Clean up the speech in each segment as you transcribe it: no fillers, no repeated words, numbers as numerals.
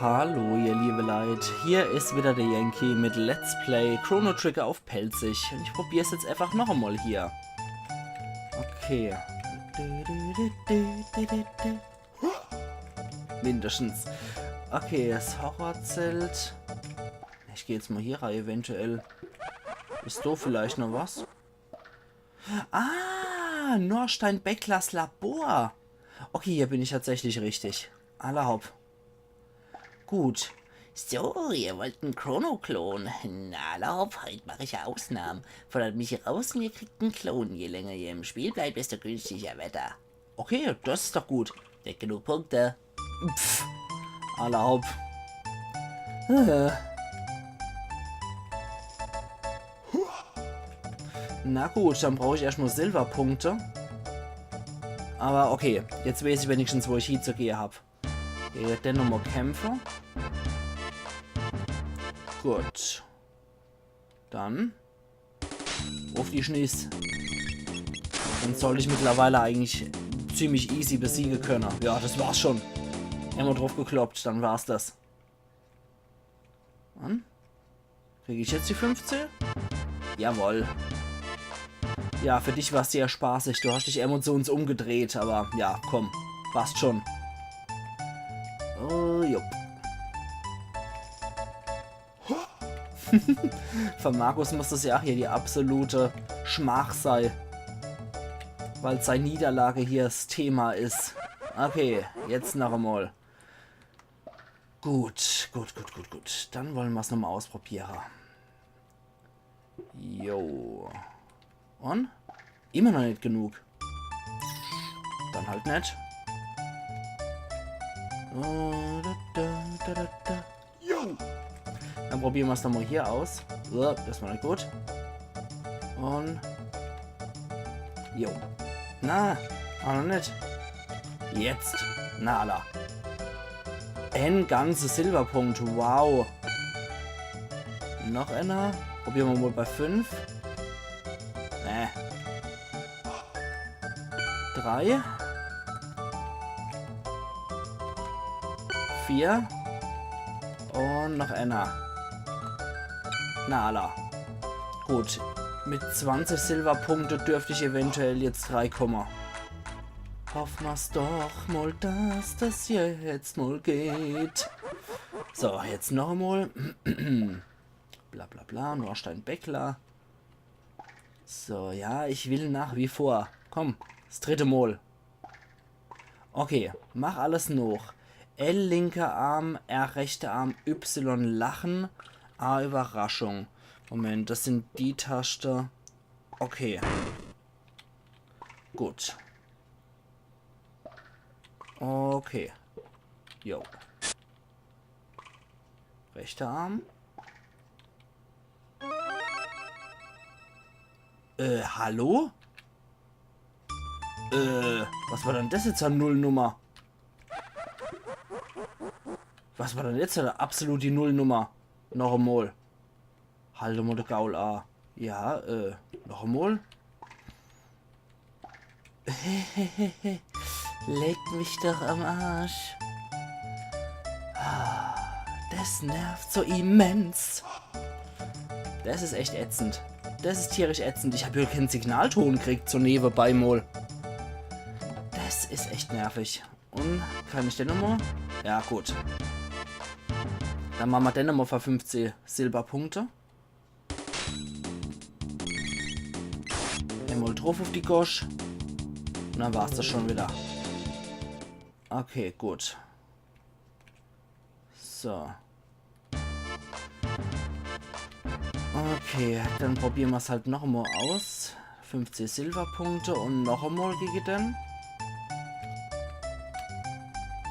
Hallo ihr liebe Leute, hier ist wieder der Yankee mit Let's Play Chrono Trigger auf Pelzig und ich probiere es jetzt einfach noch einmal hier. Okay. Mindestens. Okay, das Horrorzelt. Ich gehe jetzt mal hier rein, eventuell. Ist da vielleicht noch was? Ah, Norstein-Becklers Labor. Okay, hier bin ich tatsächlich richtig. Allerhaupt. Gut. So, ihr wollt einen Chrono-Klon. Na, erlaubt, heute mache ich ja Ausnahmen. Fordert mich hier raus und ihr kriegt einen Klon. Je länger ihr im Spiel bleibt, desto günstiger Wetter. Okay, das ist doch gut. Nicht genug Punkte. Pff, erlaubt. Na gut, dann brauche ich erstmal Silberpunkte. Aber okay, jetzt weiß ich wenigstens, wo ich hinzugehen habe. Hier dann nochmal Kämpfe. Gut. Dann auf die Schniss. Dann sollte ich mittlerweile eigentlich ziemlich easy besiegen können. Ja, das war's schon. Immer drauf gekloppt, dann war's das. Dann kriege ich jetzt die 15? Jawohl. Ja, für dich war es sehr spaßig. Du hast dich emotions umgedreht, aber ja, komm, passt schon. Oh, jupp. Für Markus muss das ja hier die absolute Schmach sein. Weil seine Niederlage hier das Thema ist. Okay, jetzt noch einmal. Gut. Dann wollen wir es nochmal ausprobieren. Jo. Und? Immer noch nicht genug. Dann halt nicht. Jo. Dann probieren wir es nochmal hier aus. Das war nicht gut. Und... Jo. Na, auch noch nicht. Jetzt. Nala. Ein ganzes Silberpunkt. Wow. Noch einer. Probieren wir mal bei 5. 3. 4. Und noch einer. Nala. Gut. Mit 20 Silberpunkte dürfte ich eventuell jetzt 3 kommen. Hoffen wir's doch mal, dass das jetzt mal geht. So, jetzt noch einmal. Bla bla bla. Norstein-Beckler. So, ja, ich will nach wie vor. Komm, das dritte Mal. Okay, mach alles noch. L linker Arm, R rechter Arm, Y lachen, A Überraschung. Moment, das sind die Tasten. Okay. Gut. Okay. Jo. Rechter Arm. Hallo? Was war denn das jetzt eine Nullnummer? Was war denn jetzt eine absolut die Nullnummer? Noch einmal. Halte mal den Gaul A. Ja, noch einmal. Leg mich doch am Arsch. Das nervt so immens. Das ist echt ätzend. Das ist tierisch ätzend. Ich habe hier keinen Signalton gekriegt zur nebenbei mal. Das ist echt nervig. Und kann ich den nochmal? Ja, gut. Dann machen wir den nochmal für 15 Silberpunkte. Einmal drauf auf die Gosch. Und dann war es das schon wieder. Okay, gut. So. Okay, dann probieren wir es halt noch einmal aus. 50 Silberpunkte und noch einmal gegen den.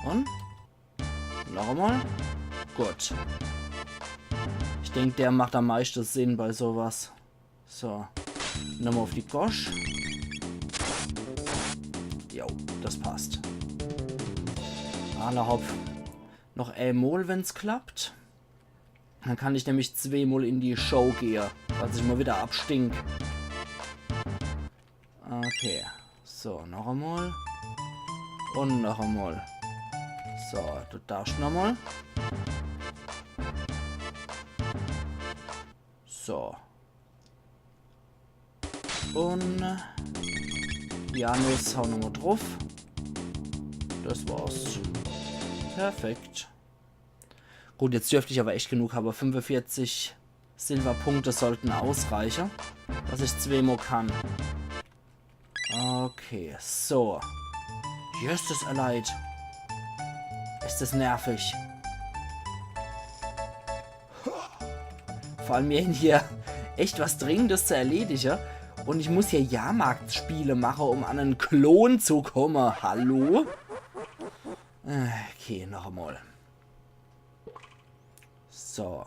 Und? Noch einmal? Gut. Ich denke, der macht am meisten Sinn bei sowas. So. Nochmal auf die Gosch. Jo, das passt. Allerhaupt. Noch einmal, wenn es klappt. Dann kann ich nämlich 2-mal in die Show gehen, falls ich mal wieder abstink. Okay. So, noch einmal. Und noch einmal. So, du darfst nochmal. So. Und Janus, hau nochmal drauf. Das war's. Perfekt. Gut, jetzt dürfte ich aber echt genug haben. 45 Silberpunkte sollten ausreichen, dass ich zweimal kann. Okay, so. Justus Allied. Ist das nervig. Vor allem mir hier echt was Dringendes zu erledigen. Und ich muss hier Jahrmarktspiele machen, um an einen Klon zu kommen. Hallo? Okay, noch einmal. So.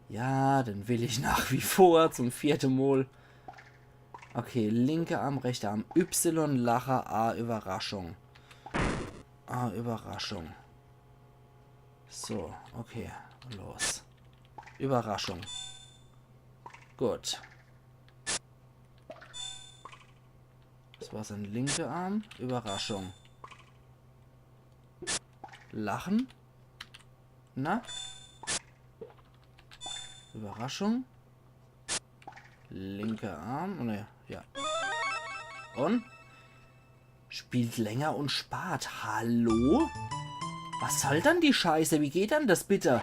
Ja, dann will ich nach wie vor zum 4. Mal. Okay, linke Arm, rechter Arm. Y, Lacher, A, Überraschung. A, Überraschung. So, okay, los. Überraschung. Gut. Das war sein linker Arm. Überraschung. Lachen. Na? Überraschung. Linker Arm. Ne, ja. Und? Spielt länger und spart. Hallo? Was soll dann die Scheiße? Wie geht dann das bitte?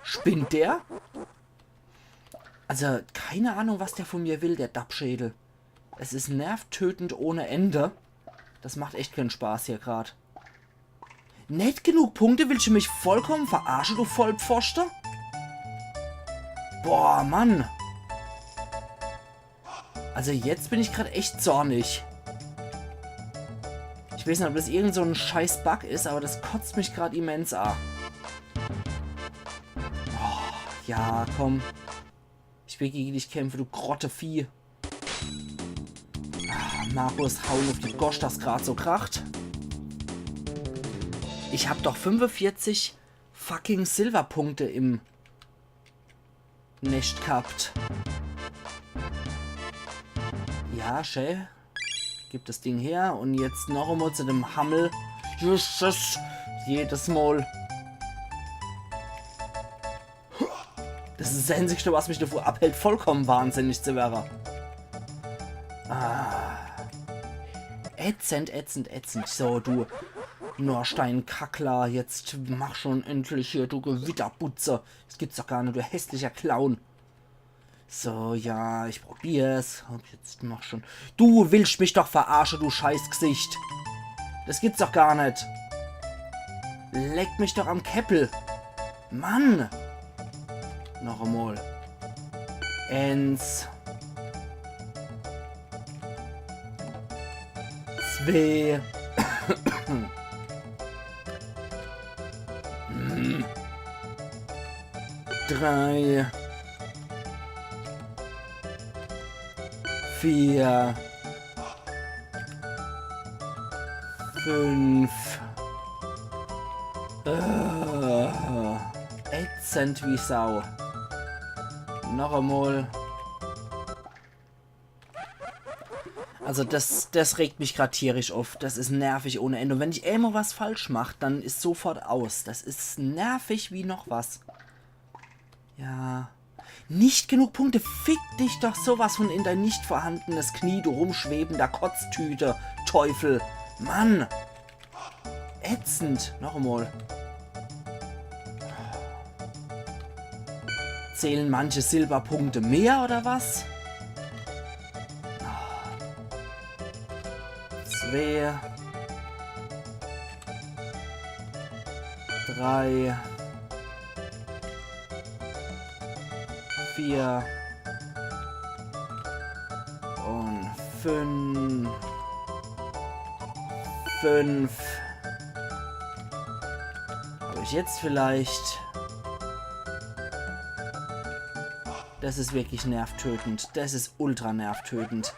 Spinnt der? Also, keine Ahnung, was der von mir will, der Dappschädel. Es ist nervtötend ohne Ende. Das macht echt keinen Spaß hier gerade. Nicht genug Punkte? Willst du mich vollkommen verarschen, du Vollpfoster? Boah, Mann. Also jetzt bin ich gerade echt zornig. Ich weiß nicht, ob das irgend so ein scheiß Bug ist, aber das kotzt mich gerade immens an. Oh, ja, komm. Ich will gegen dich kämpfen, du Grottevieh. Markus, hauen auf die Gosch, das gerade so kracht. Ich habe doch 45 fucking Silberpunkte im Nest gehabt. Ja, schön. Gib das Ding her und jetzt noch einmal zu dem Hammel. Jesus, jedes Mal. Das ist das Einzige, was mich davor abhält, vollkommen wahnsinnig zu werden. Ätzend, ätzend, ätzend. So, du Norstein-Kackler, jetzt mach schon endlich hier, du Gewitterbutze. Das gibt's doch gar nicht, du hässlicher Clown. So, ja, ich probier's. Jetzt mach schon. Du willst mich doch verarschen, du Scheißgesicht. Das gibt's doch gar nicht. Leck mich doch am Käppel. Mann. Noch einmal. 1. 2. 3. 4. 5. Ätzend wie Sau. Noch einmal. Also das regt mich gerade tierisch auf. Das ist nervig ohne Ende. Und wenn ich immer was falsch mache, dann ist sofort aus. Das ist nervig wie noch was. Ja. Nicht genug Punkte. Fick dich doch sowas von in dein nicht vorhandenes Knie, du rumschwebender Kotztüte. Teufel. Mann. Ätzend. Noch einmal. Zählen manche Silberpunkte mehr oder was? 2. 3. 4. Und 5. 5. Habe ich jetzt vielleicht... Das ist wirklich nervtötend. Das ist ultra nervtötend.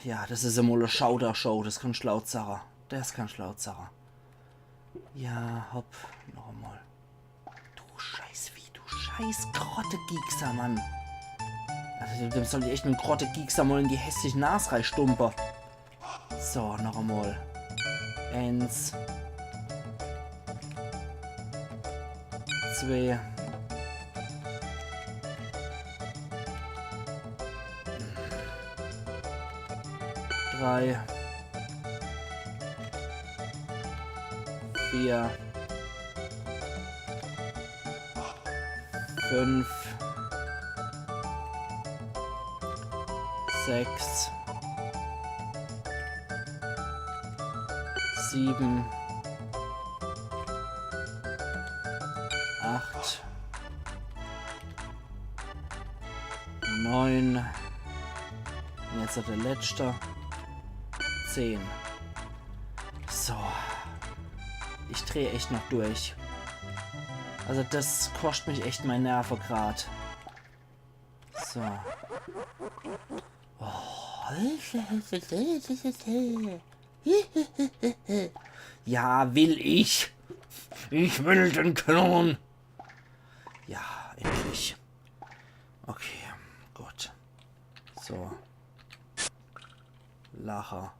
Ja, das ist immer eine Schaudershow. Das kann laut sagen. Das kann laut sagen. Ja, hopp. Noch einmal. Du Scheißvieh, du scheiß Grotte-Giekser, Mann. Also, dem soll ich echt einen Grotte-Giekser mal in die hässliche Nase reinstumpen. So, noch einmal. 1, 2, 3, 4, 5, 6, 7, 8, 9, jetzt hat der letzte, 10. So. Ich drehe echt noch durch. Also das kostet mich echt mein Nerven grad. So. Ja, will ich. Ich will den Klon. Ja, endlich. Okay, gut. So. Lacher.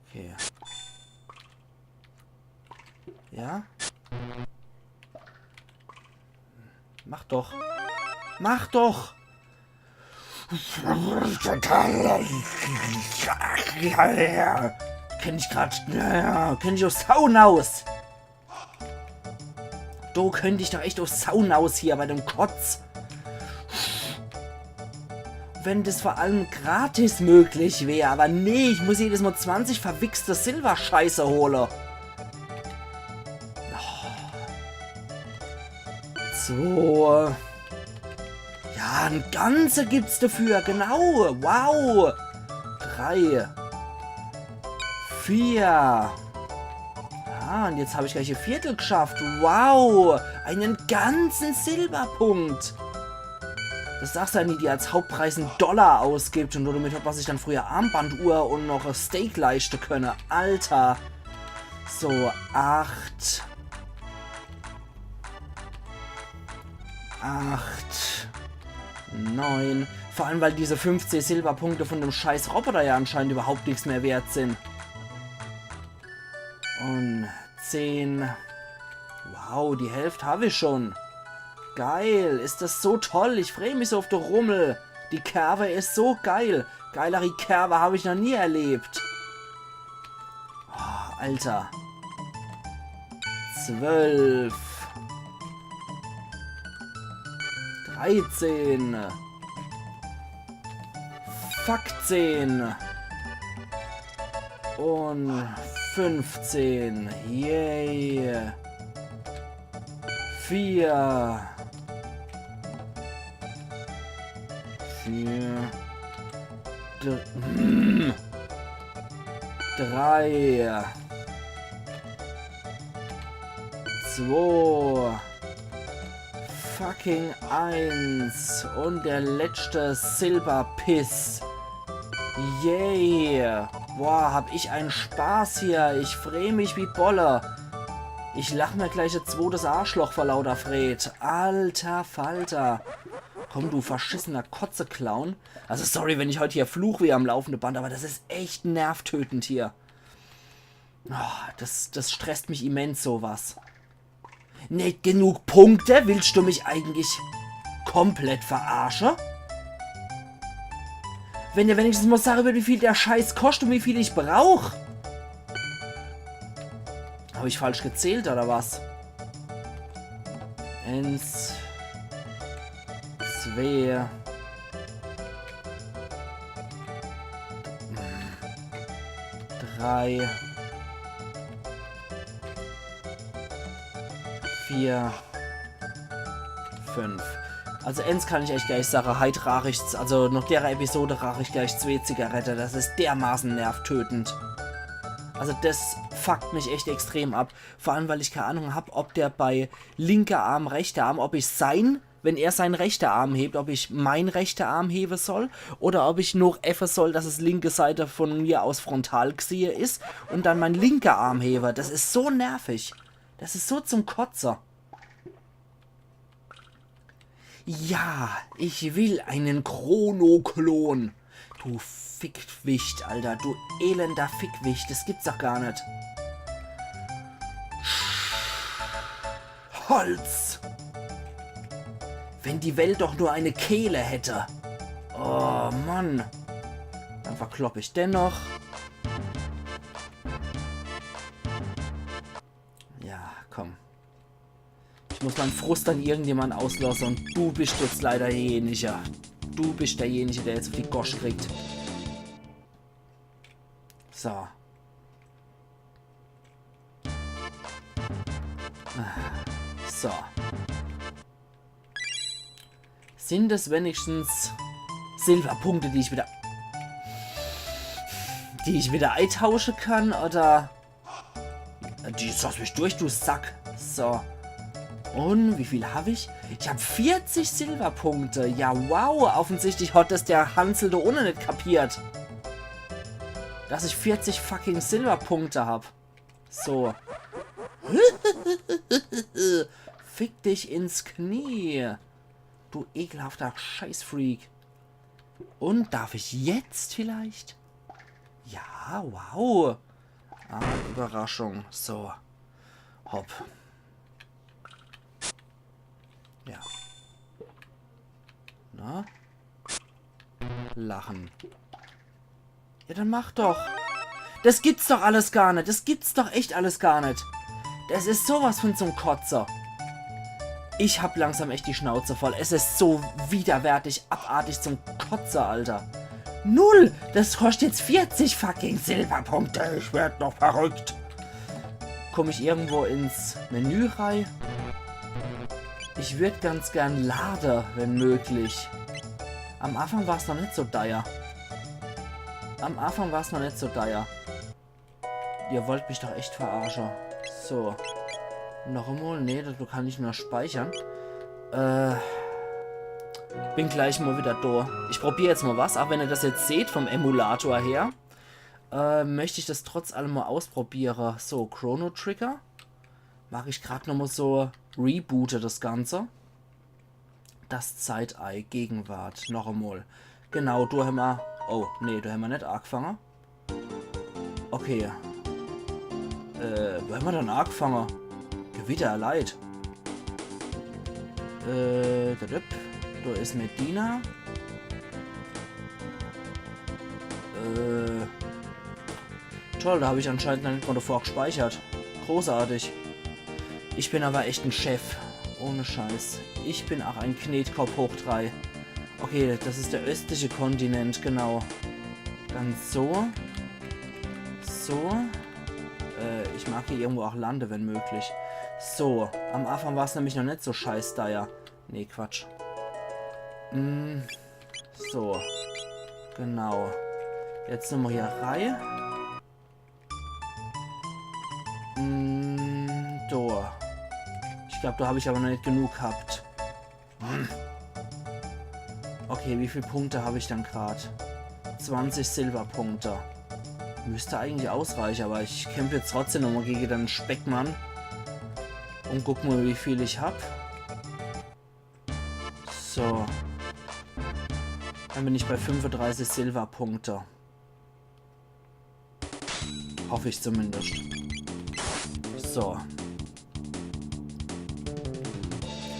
Okay. Ja? Mach doch. Mach doch! Kenn ich grad. Ja, kenn ich aus Saunaus. Du könnte ich doch echt aus Saunaus hier bei dem Kotz. Wenn das vor allem gratis möglich wäre. Aber nee, ich muss jedes Mal 20 verwichste Silberscheiße holen. So. Ja, ein Ganze gibt's dafür. Genau. Wow. 3. 4. Ah, und jetzt habe ich gleich ein Viertel geschafft. Wow. Einen ganzen Silberpunkt. Das sagst du ja nie, die als Hauptpreis einen Dollar ausgibt und nur damit hat man sich dann früher Armbanduhr und noch ein Steak leisten können. Alter. So, 8. 8. 9. Vor allem, weil diese 15 Silberpunkte von dem scheiß Roboter ja anscheinend überhaupt nichts mehr wert sind. Und 10. Wow, die Hälfte habe ich schon. Geil, ist das so toll. Ich freue mich so auf den Rummel. Die Kerbe ist so geil. Geilere Kerbe habe ich noch nie erlebt. Oh, Alter. 12. 13. Fuck 10. Und 15. Yay. 4. 3. 2. Fucking 1. Und der letzte Silberpiss. Yay. Boah, hab ich einen Spaß hier. Ich freue mich wie Bolle. Ich lach mir gleich ein zweites Arschloch vor lauter Fred. Alter Falter. Komm, du verschissener Kotze-Clown. Also sorry, wenn ich heute hier fluch wie am laufenden Band, aber das ist echt nervtötend hier. Oh, das stresst mich immens, sowas. Nicht genug Punkte? Willst du mich eigentlich komplett verarschen? Wenn ihr wenigstens mal sagen würdet, wie viel der Scheiß kostet und wie viel ich brauche. Habe ich falsch gezählt, oder was? 1, 2, 3, 4, 5. Also eins kann ich echt gleich sagen, heute rauche ich, also nach der Episode rauche ich gleich 2 Zigaretten. Das ist dermaßen nervtötend. Also das fuckt mich echt extrem ab. Vor allem, weil ich keine Ahnung habe, ob der bei linker Arm, rechter Arm, ob ich wenn er seinen rechten Arm hebt, ob ich meinen rechten Arm heben soll oder ob ich nur F soll, dass es linke Seite von mir aus frontal gesehen ist und dann mein linker Arm hebe. Das ist so nervig. Das ist so zum Kotzer. Ja, ich will einen Chrono-Klon. Du Fickwicht, Alter. Du elender Fickwicht. Das gibt's doch gar nicht. Holz! Wenn die Welt doch nur eine Kehle hätte. Oh, Mann. Dann verkloppe ich dennoch. Ja, komm. Ich muss meinen Frust an irgendjemanden auslassen und du bist jetzt leider derjenige. Du bist derjenige, der jetzt auf die Gosch kriegt. So. So. Sind es wenigstens Silberpunkte, die ich wieder eintauschen kann, oder? Die lass mich durch, du Sack. So. Und wie viel habe ich? Ich habe 40 Silberpunkte. Ja, wow. Offensichtlich hat das der Hansel da unten nicht kapiert. Dass ich 40 fucking Silberpunkte habe. So. Fick dich ins Knie. Du ekelhafter Scheißfreak. Und darf ich jetzt vielleicht? Ja, wow. Ah, Überraschung. So. Hopp. Ja. Na? Lachen. Ja, dann mach doch. Das gibt's doch alles gar nicht. Das gibt's doch echt alles gar nicht. Das ist sowas von zum Kotzer. Ich hab langsam echt die Schnauze voll. Es ist so widerwärtig, abartig zum Kotzer, Alter. 0! Das kostet jetzt 40 fucking Silberpunkte. Ich werd doch verrückt. Komme ich irgendwo ins Menü rein? Ich würde ganz gern laden, wenn möglich. Am Anfang war es noch nicht so dire. Ihr wollt mich doch echt verarschen. So. Noch einmal. Nee, das kann ich nur speichern. Bin gleich mal wieder da. Ich probiere jetzt mal was. Auch wenn ihr das jetzt seht vom Emulator her. Möchte ich das trotz allem mal ausprobieren. So, Chrono Trigger. Mache ich gerade nochmal so. Reboote das Ganze. Das Zeitei, Gegenwart. Noch einmal. Genau, du haben wir. Oh, nee, du haben wir nicht angefangen. Okay. Wo haben wir dann angefangen? Gewitter leid. Da ist Medina. Toll, da habe ich anscheinend noch nicht mal davor gespeichert. Großartig. Ich bin aber echt ein Chef. Ohne Scheiß. Ich bin auch ein Knetkopf hoch 3. Okay, das ist der östliche Kontinent, genau. Dann so. So. Ich mag hier irgendwo auch Lande, wenn möglich. So. Am Anfang war es nämlich noch nicht so scheiß da ja. Nee, Quatsch. So. Genau. Jetzt nochmal hier rein. Da. Ich glaube, da habe ich aber noch nicht genug gehabt. Okay, wie viele Punkte habe ich dann gerade? 20 Silberpunkte. Müsste eigentlich ausreichen, aber ich kämpfe jetzt trotzdem nochmal gegen den Speckmann. Und guck mal, wie viel ich habe. So. Dann bin ich bei 35 Silberpunkte. Hoffe ich zumindest. So.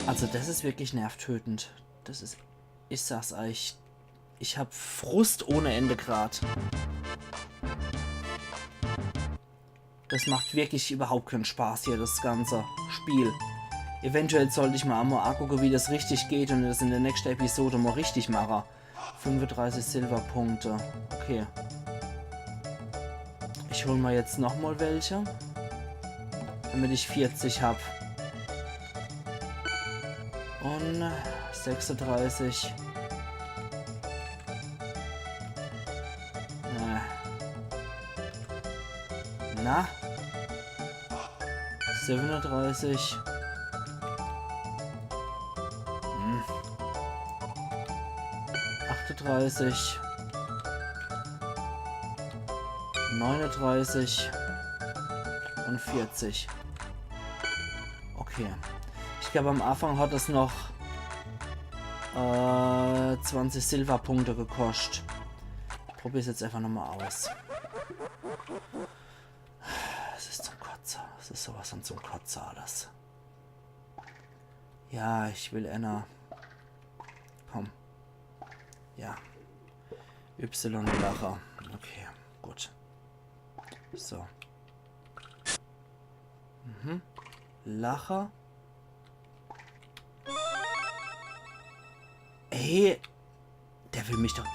Also das ist wirklich nervtötend. Das ist... Ich sag's euch. Ich hab Frust ohne Ende gerade. Das macht wirklich überhaupt keinen Spaß hier, das ganze Spiel. Eventuell sollte ich mal einmal angucken, wie das richtig geht und das in der nächsten Episode mal richtig mache. 35 Silberpunkte. Okay. Ich hole mal jetzt nochmal welche. Damit ich 40 habe. Und 36. Na? 37. 38. 39. Und 40. Okay. Ich glaube, am Anfang hat es noch 20 Silberpunkte gekostet. Probier's jetzt einfach nochmal aus. Es ist zum Kotzer. Es ist sowas von zum Kotzer alles. Ja, ich will Anna. Komm. Ja. Y-Lacher. Okay, gut. So. Lacher. Ey. Der will mich doch...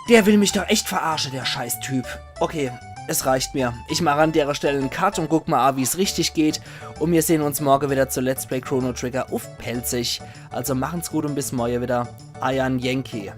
Der will mich doch echt verarschen, der Scheiß-Typ. Okay, es reicht mir. Ich mache an der Stelle einen Cut und guck mal, wie es richtig geht. Und wir sehen uns morgen wieder zu Let's Play Chrono Trigger auf Pelzig. Also machen's gut und bis morgen wieder. Ayan Yankee.